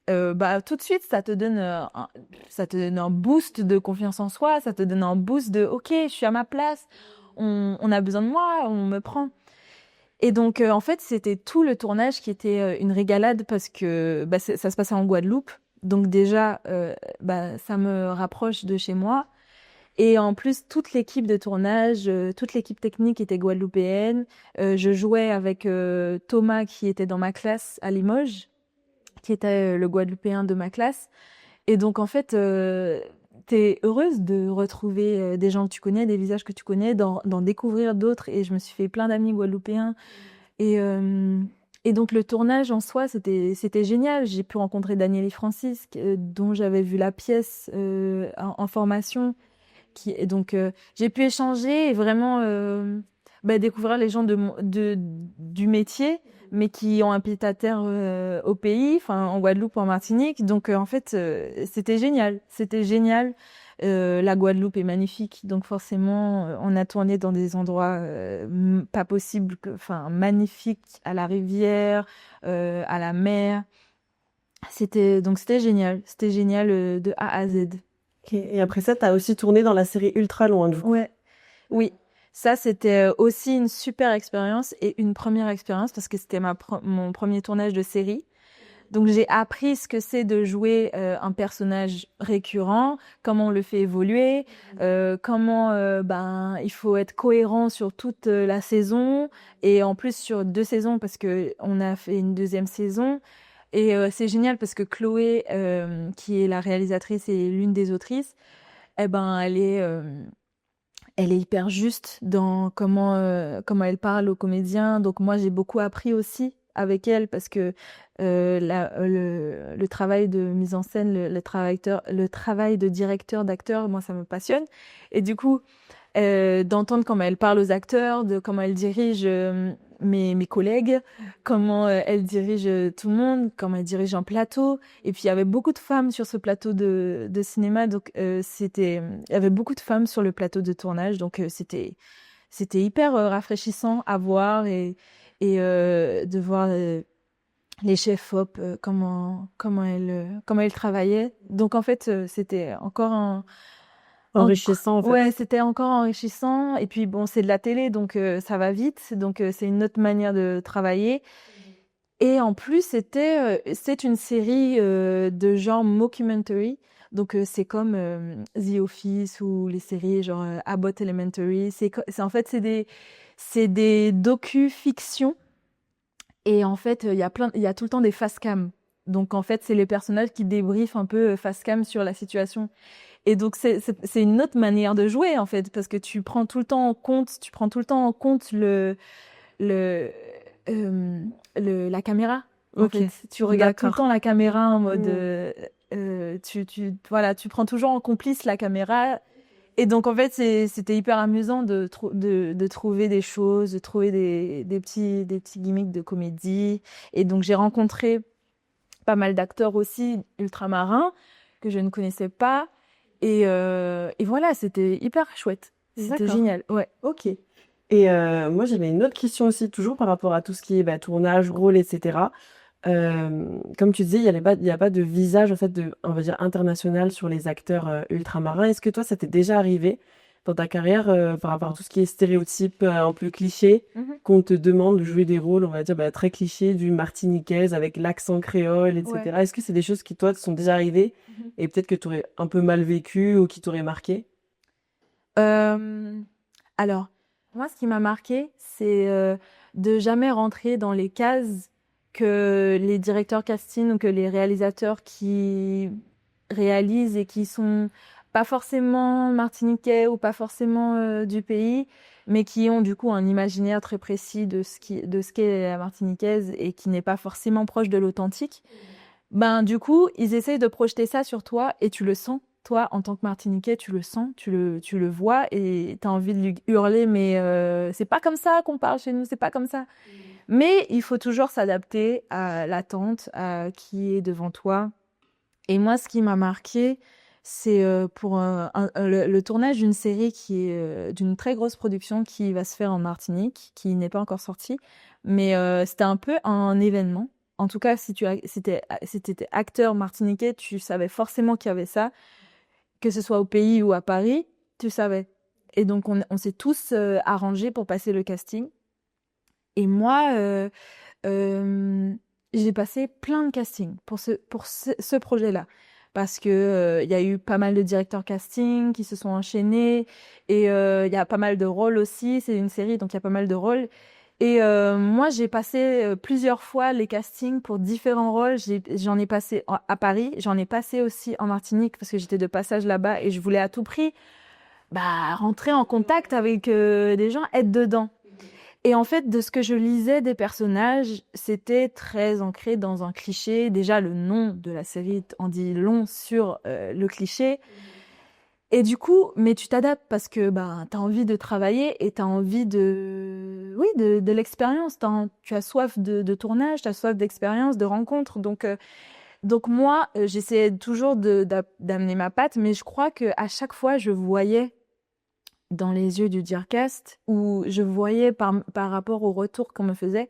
bah tout de suite, ça te donne un boost de confiance en soi, ça te donne un boost de OK, je suis à ma place, on a besoin de moi, on me prend. Et donc en fait, c'était tout le tournage qui était une régalade parce que bah, ça se passait en Guadeloupe. Donc déjà, bah, ça me rapproche de chez moi. Et en plus, toute l'équipe de tournage, toute l'équipe technique était guadeloupéenne. Je jouais avec Thomas qui était dans ma classe à Limoges, qui était le Guadeloupéen de ma classe. Et donc, en fait, t'es heureuse de retrouver des gens que tu connais, des visages que tu connais, d'en découvrir d'autres. Et je me suis fait plein d'amis guadeloupéens. Et, euh, et donc, le tournage en soi, c'était génial. J'ai pu rencontrer Daniel et Francis, dont j'avais vu la pièce en formation. Et donc, j'ai pu échanger et vraiment bah, découvrir les gens du métier, mais qui ont un pied-à-terre au pays, enfin en Guadeloupe, en Martinique. Donc, en fait, c'était génial. C'était génial. La Guadeloupe est magnifique, donc forcément, on a tourné dans des endroits pas possibles, enfin magnifiques, à la rivière, à la mer. C'était génial. C'était génial de A à Z. Ok. Et après ça, tu as aussi tourné dans la série Ultra Loin de vous. Ouais. Oui, ça c'était aussi une super expérience et une première expérience parce que c'était mon premier tournage de série. Donc j'ai appris ce que c'est de jouer un personnage récurrent, comment on le fait évoluer, comment ben il faut être cohérent sur toute la saison et en plus sur 2 saisons parce que on a fait une deuxième saison. Et c'est génial parce que Chloé, qui est la réalisatrice et l'une des autrices, eh ben elle est hyper juste dans comment elle parle aux comédiens. Donc moi, j'ai beaucoup appris aussi avec elle parce que le travail de mise en scène, le travail de directeur, d'acteur, moi ça me passionne. Et du coup, d'entendre comment elle parle aux acteurs, de comment elle dirige mes collègues, comment elle dirige tout le monde, comment elle dirige un plateau. Et puis il y avait beaucoup de femmes sur ce plateau de cinéma, donc il y avait beaucoup de femmes sur le plateau de tournage, donc c'était hyper rafraîchissant à voir et de voir les chefs op comment elles travaillaient. Donc en fait c'était encore Enrichissant, en fait. ouais, c'était encore enrichissant. Et puis bon, c'est de la télé, donc ça va vite. Donc c'est une autre manière de travailler. Et en plus, c'est une série de genre mockumentary. Donc c'est comme The Office ou les séries genre Abbott Elementary. En fait c'est des docu-fictions. Et en fait, il y a tout le temps des face cam. Donc en fait, c'est les personnages qui débriefent un peu face cam sur la situation. Et donc c'est une autre manière de jouer en fait, parce que tu prends tout le temps en compte le la caméra. En Ok, fait, tu regardes tout le d'accord. temps la caméra en mode Mm. voilà, tu prends toujours en complice la caméra. Et donc en fait, c'était hyper amusant de trouver des choses, de trouver des petits gimmicks de comédie. Et donc j'ai rencontré pas mal d'acteurs aussi ultramarins que je ne connaissais pas. Et voilà, c'était hyper chouette. C'était D'accord. génial. Ouais. Ok. Et moi, j'avais une autre question aussi, toujours par rapport à tout ce qui est tournage, rôle, etc. Comme tu disais, il y a pas de visage, en fait, on va dire, international sur les acteurs ultramarins. Est-ce que toi, ça t'est déjà arrivé dans ta carrière par rapport à tout ce qui est stéréotype un peu cliché, Mhm. qu'on te demande de jouer des rôles, on va dire, très clichés, du martiniquaise avec l'accent créole, Ouais. etc. Est-ce que c'est des choses qui, toi, te sont déjà arrivées Mhm. et peut-être que tu aurais un peu mal vécu ou qui t'auraient marqué? Euh, alors, moi, ce qui m'a marqué, c'est de jamais rentrer dans les cases que les directeurs casting ou que les réalisateurs qui réalisent et qui sont pas forcément martiniquais ou pas forcément du pays, mais qui ont du coup un imaginaire très précis de ce qu'est la martiniquaise et qui n'est pas forcément proche de l'authentique. Ben, du coup, ils essayent de projeter ça sur toi et tu le sens. Toi, en tant que Martiniquais, tu le sens, tu le vois et tu as envie de lui hurler, mais c'est pas comme ça qu'on parle chez nous, c'est pas comme ça. Mais il faut toujours s'adapter à l'attente, à qui est devant toi. Et moi, ce qui m'a marqué, c'est pour le tournage d'une série qui est d'une très grosse production qui va se faire en Martinique, qui n'est pas encore sortie. Mais c'était un peu un événement. En tout cas, si t'étais acteur martiniquais, tu savais forcément qu'il y avait ça, que ce soit au pays ou à Paris, tu savais. Et donc, on s'est tous arrangés pour passer le casting. Et moi, euh, j'ai passé plein de castings pour ce projet-là. Parce que, il y a eu pas mal de directeurs casting qui se sont enchaînés et il y a pas mal de rôles aussi. C'est une série, donc il y a pas mal de rôles. Et moi, j'ai passé plusieurs fois les castings pour différents rôles. J'en ai passé à Paris, j'en ai passé aussi en Martinique parce que j'étais de passage là-bas et je voulais à tout prix rentrer en contact avec des gens, être dedans. Et en fait, de ce que je lisais des personnages, c'était très ancré dans un cliché. Déjà, le nom de la série en dit long sur le cliché. Et du coup, mais tu t'adaptes parce que tu as envie de travailler et tu as envie oui, de l'expérience. Tu as soif de tournage, tu as soif d'expérience, de rencontres. Donc moi, j'essayais toujours d'amener ma patte, mais je crois qu'à chaque fois, je voyais dans les yeux du Dircast, où je voyais par rapport au retour qu'on me faisait,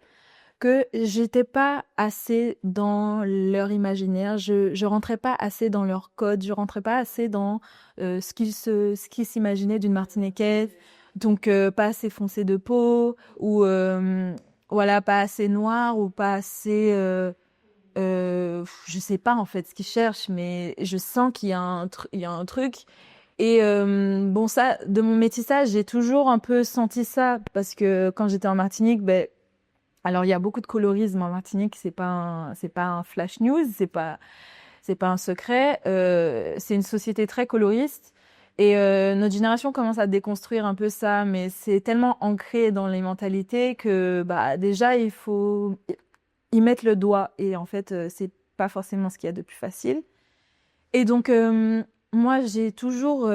que j'étais pas assez dans leur imaginaire, je rentrais pas assez dans leur code, je rentrais pas assez dans ce qu'ils s'imaginaient d'une Martiniquaise, donc pas assez foncé de peau, ou voilà, pas assez noir, ou pas assez... je sais pas en fait ce qu'ils cherchent, mais je sens qu'il y a il y a un truc. Et bon, ça, de mon métissage, j'ai toujours un peu senti ça parce que quand j'étais en Martinique, alors il y a beaucoup de colorisme en Martinique, c'est pas un flash news, c'est pas un secret. C'est une société très coloriste et notre génération commence à déconstruire un peu ça, mais c'est tellement ancré dans les mentalités que déjà ils mettent le doigt et en fait, c'est pas forcément ce qu'il y a de plus facile. Et donc, moi, j'ai toujours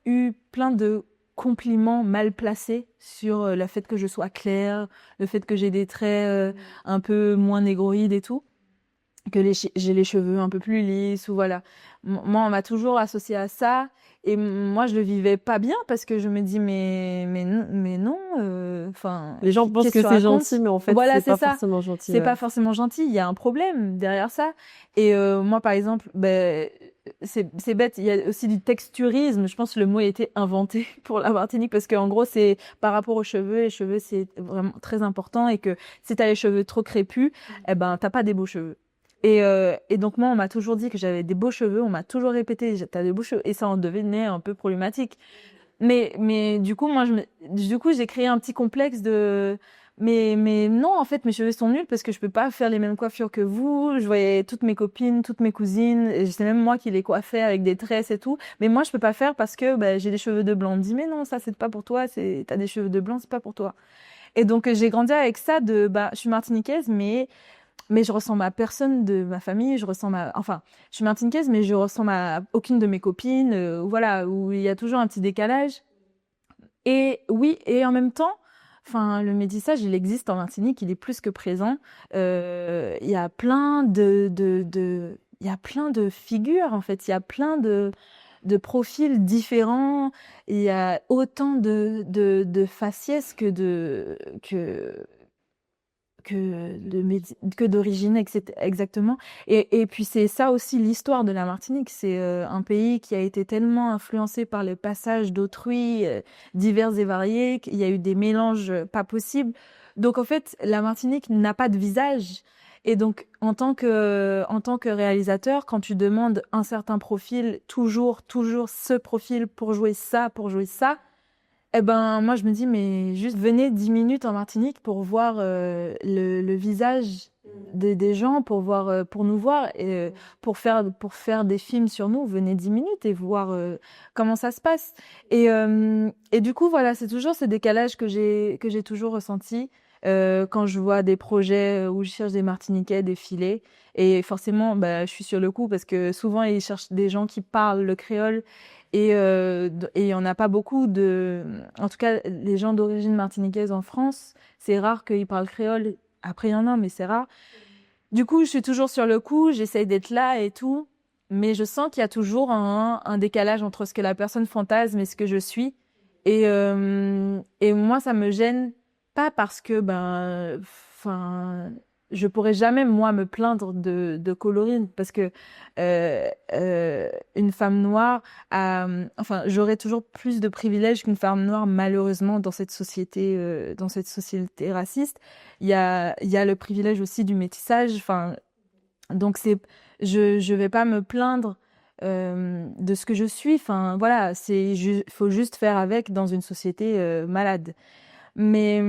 eu plein de compliments mal placés sur le fait que je sois claire, le fait que j'ai des traits un peu moins négroïdes et tout, que j'ai les cheveux un peu plus lisses ou voilà. Moi, on m'a toujours associé à ça et moi, je le vivais pas bien parce que je me dis mais non, enfin, Les gens pensent qu'est-ce que que tu c'est racontes? gentil, mais en fait, Voilà, c'est c'est pas ça. forcément gentil. C'est Ouais. pas forcément gentil. Il y a un problème derrière ça. Et moi, par exemple, ben, c'est bête. Il y a aussi du texturisme. Je pense que le mot a été inventé pour la Martinique parce qu'en gros, c'est par rapport aux cheveux. Les cheveux, c'est vraiment très important et que si t'as les cheveux trop crépus, eh ben, t'as pas des beaux cheveux. Et donc moi, on m'a toujours dit que j'avais des beaux cheveux. On m'a toujours répété, t'as des beaux cheveux. Et ça en devenait un peu problématique. Mais du coup, du coup, j'ai créé un petit complexe de, mais non, en fait, mes cheveux sont nuls parce que je peux pas faire les mêmes coiffures que vous. Je voyais toutes mes copines, toutes mes cousines, et c'est même moi qui les coiffais avec des tresses et tout. Mais moi, je peux pas faire parce que, bah, j'ai des cheveux de blanc. On me dit, mais non, ça, c'est pas pour toi, t'as des cheveux de blanc, c'est pas pour toi. Et donc, j'ai grandi avec ça bah, je suis martiniquaise, mais je ressemble à personne de ma famille, enfin, je suis martiniquaise, mais je ressemble à aucune de mes copines, voilà, où il y a toujours un petit décalage. Et oui, et en même temps, enfin, le métissage, il existe en Martinique, il est plus que présent. Il y a plein il y a plein de figures, en fait, il y a plein de profils différents, il y a autant de faciès que d'origine exactement. Et puis c'est ça aussi l'histoire de la Martinique. C'est un pays qui a été tellement influencé par le passage d'autrui divers et variés, qu'il y a eu des mélanges pas possibles. Donc en fait, la Martinique n'a pas de visage. Et donc en tant que réalisateur, quand tu demandes un certain profil, toujours ce profil pour jouer ça, eh ben, moi, je me dis, mais juste venez 10 minutes en Martinique pour voir le visage des gens, pour nous voir, et pour faire des films sur nous. Venez 10 minutes et voir comment ça se passe. Et du coup, voilà, c'est toujours ce décalage que j'ai toujours ressenti quand je vois des projets où je cherche des Martiniquais défiler. Et forcément, bah, je suis sur le coup parce que souvent, ils cherchent des gens qui parlent le créole. Et il y en a pas beaucoup en tout cas, les gens d'origine martiniquaise en France, c'est rare qu'ils parlent créole. Après, il y en a, mais c'est rare. Du coup, je suis toujours sur le coup, j'essaye d'être là et tout. Mais je sens qu'il y a toujours un décalage entre ce que la personne fantasme et ce que je suis. Et moi, ça me gêne pas parce que, ben, enfin, je pourrais jamais, moi, me plaindre de colorine parce que une femme noire enfin, j'aurais toujours plus de privilèges qu'une femme noire, malheureusement, dans cette société raciste. Il y a le privilège aussi du métissage. Enfin, donc je vais pas me plaindre de ce que je suis. Enfin, voilà, faut juste faire avec dans une société malade. Mais,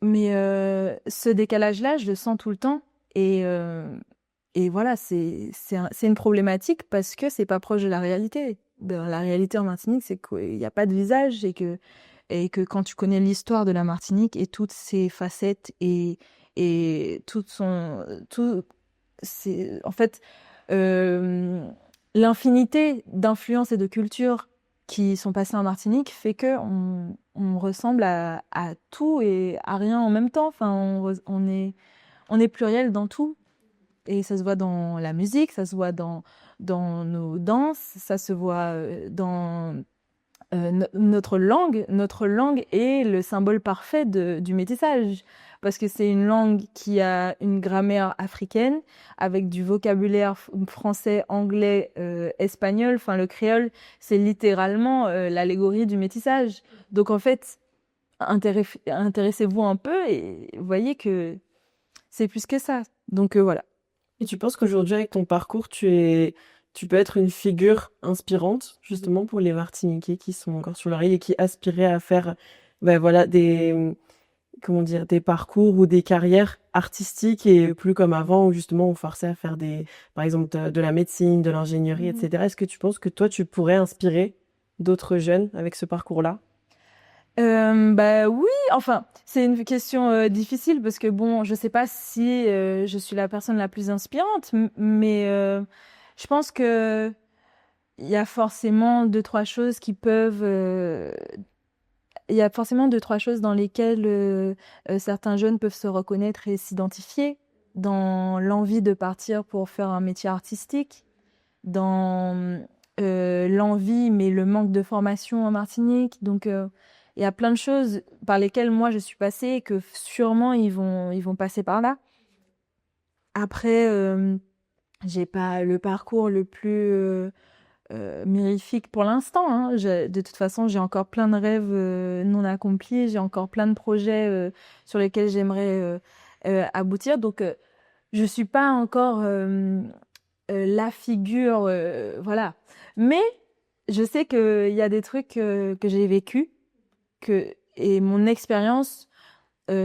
ce décalage-là, je le sens tout le temps. Et, euh, et voilà, c'est une problématique parce que c'est pas proche de la réalité. Ben, la réalité en Martinique, c'est qu'il n'y a pas de visage et que quand tu connais l'histoire de la Martinique et toutes ses facettes et en fait, euh, l'infinité d'influences et de cultures qui sont passées en Martinique fait que on ressemble à tout et à rien en même temps. Enfin, on est pluriel dans tout. Et ça se voit dans la musique, ça se voit dans nos danses, ça se voit dans notre langue. Notre langue est le symbole parfait du métissage. Parce que c'est une langue qui a une grammaire africaine, avec du vocabulaire français, anglais, espagnol. Enfin, le créole, c'est littéralement l'allégorie du métissage. Donc en fait, intéressez-vous un peu et vous voyez que c'est plus que ça. Donc voilà. Et tu penses qu'aujourd'hui, avec ton parcours, tu peux être une figure inspirante, justement, pour les Martiniquais qui sont encore sur leur île et qui aspiraient à faire, ben voilà, comment dire, des parcours ou des carrières artistiques et plus comme avant, où justement on forçait à faire par exemple, de la médecine, de l'ingénierie, Mhm. etc. Est-ce que tu penses que toi, tu pourrais inspirer d'autres jeunes avec ce parcours-là? Bah oui, enfin, c'est une question difficile parce que bon, je sais pas si je suis la personne la plus inspirante, mais je pense que il y a forcément deux, trois choses qui peuvent, il y a forcément deux, trois choses dans lesquelles certains jeunes peuvent se reconnaître et s'identifier dans l'envie de partir pour faire un métier artistique, dans l'envie, mais le manque de formation en Martinique. Donc, il y a plein de choses par lesquelles moi je suis passée et que sûrement ils vont passer par là. Après, j'ai pas le parcours le plus mirifique pour l'instant, hein. De toute façon, j'ai encore plein de rêves non accomplis, j'ai encore plein de projets sur lesquels j'aimerais aboutir. Donc, je suis pas encore la figure, voilà. Mais je sais qu'il y a des trucs que j'ai vécu et mon expérience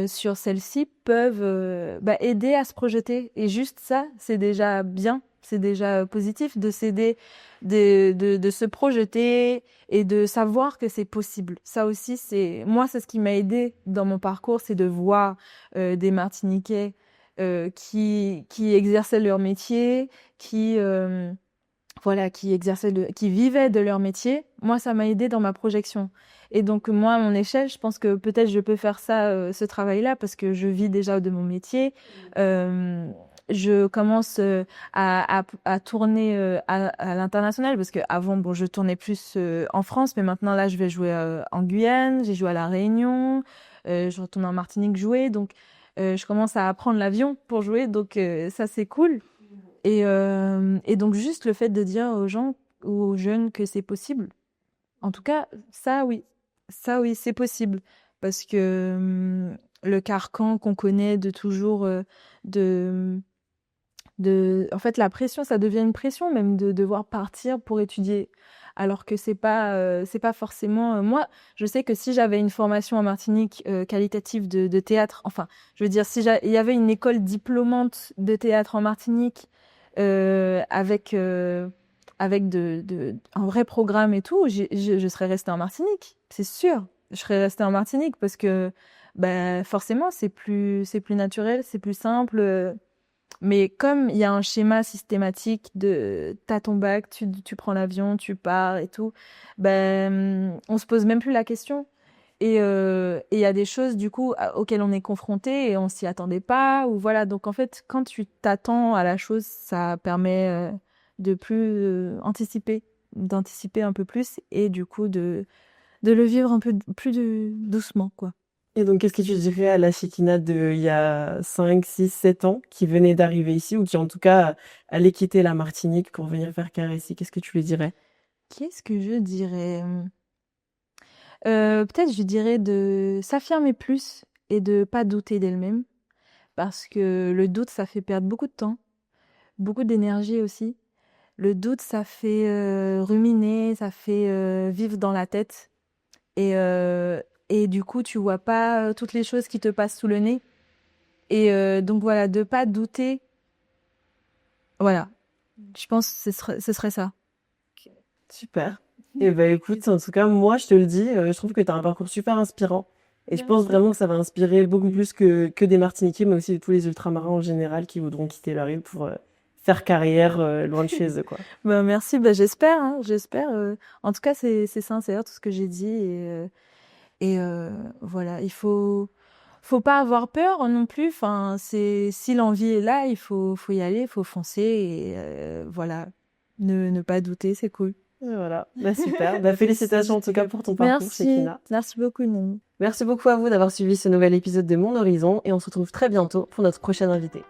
sur celle-ci peuvent aider à se projeter. Et juste ça, c'est déjà bien, c'est déjà positif de s'aider, de se projeter et de savoir que c'est possible. Ça aussi, c'est ce qui m'a aidé dans mon parcours, c'est de voir des Martiniquais qui exerçaient leur métier, qui vivaient de leur métier. Moi, ça m'a aidé dans ma projection. Et donc, moi, à mon échelle, je pense que peut-être je peux faire ça, ce travail-là, parce que je vis déjà de mon métier. Je commence à tourner à l'international, parce que avant, bon, je tournais plus en France, mais maintenant, là, je vais jouer en Guyane, j'ai joué à La Réunion, je retourne en Martinique jouer, donc je commence à prendre l'avion pour jouer, donc ça, c'est cool. Et donc, juste le fait de dire aux gens ou aux jeunes que c'est possible, en tout cas, ça, oui, c'est possible. Parce que le carcan qu'on connaît de toujours, de, en fait, la pression, ça devient une pression même de devoir partir pour étudier. Alors que c'est pas forcément. Moi, je sais que si j'avais une formation en Martinique qualitative de théâtre, enfin, je veux dire, si il y avait une école diplômante de théâtre en Martinique avec un vrai programme et tout, je serais restée en Martinique, c'est sûr. Je serais restée en Martinique parce que forcément, c'est plus naturel, c'est plus simple. Mais comme il y a un schéma systématique de t'as ton bac, tu prends l'avion, tu pars et tout, on se pose même plus la question. Et il y a des choses du coup auxquelles on est confronté et on s'y attendait pas, ou voilà. Donc en fait, quand tu t'attends à la chose, ça permet de plus d'anticiper un peu plus et du coup de le vivre un peu plus doucement, quoi. Et donc, qu'est-ce que tu dirais à la Chekina de il y a 5, 6, 7 ans, qui venait d'arriver ici, ou qui en tout cas allait quitter la Martinique pour venir faire carrière ici? Qu'est-ce que tu lui dirais? Qu'est-ce que je dirais? Peut-être je dirais de s'affirmer plus et de pas douter d'elle-même, parce que le doute, ça fait perdre beaucoup de temps, beaucoup d'énergie aussi. Le doute, ça fait ruminer, ça fait vivre dans la tête. Et du coup, tu vois pas toutes les choses qui te passent sous le nez. Et donc voilà, de pas douter. Voilà, je pense que ce serait ça. Super. Et ben écoute, en tout cas, moi, je te le dis, je trouve que tu as un parcours super inspirant. Et je pense Merci. vraiment que ça va inspirer beaucoup plus que des Martiniquais, mais aussi de tous les ultramarins en général qui voudront quitter leur île pour faire carrière loin de chez eux, quoi. Merci, j'espère, hein, j'espère. En tout cas, c'est sincère tout ce que j'ai dit. Et voilà, faut pas avoir peur non plus. Enfin, si l'envie est là, faut y aller, il faut foncer. Et voilà, ne pas douter, c'est cool. Et voilà, super. Félicitations en tout cas pour ton parcours, Chekina. Merci beaucoup, Noémie. Merci beaucoup à vous d'avoir suivi ce nouvel épisode de Mon Horizon et on se retrouve très bientôt pour notre prochaine invité.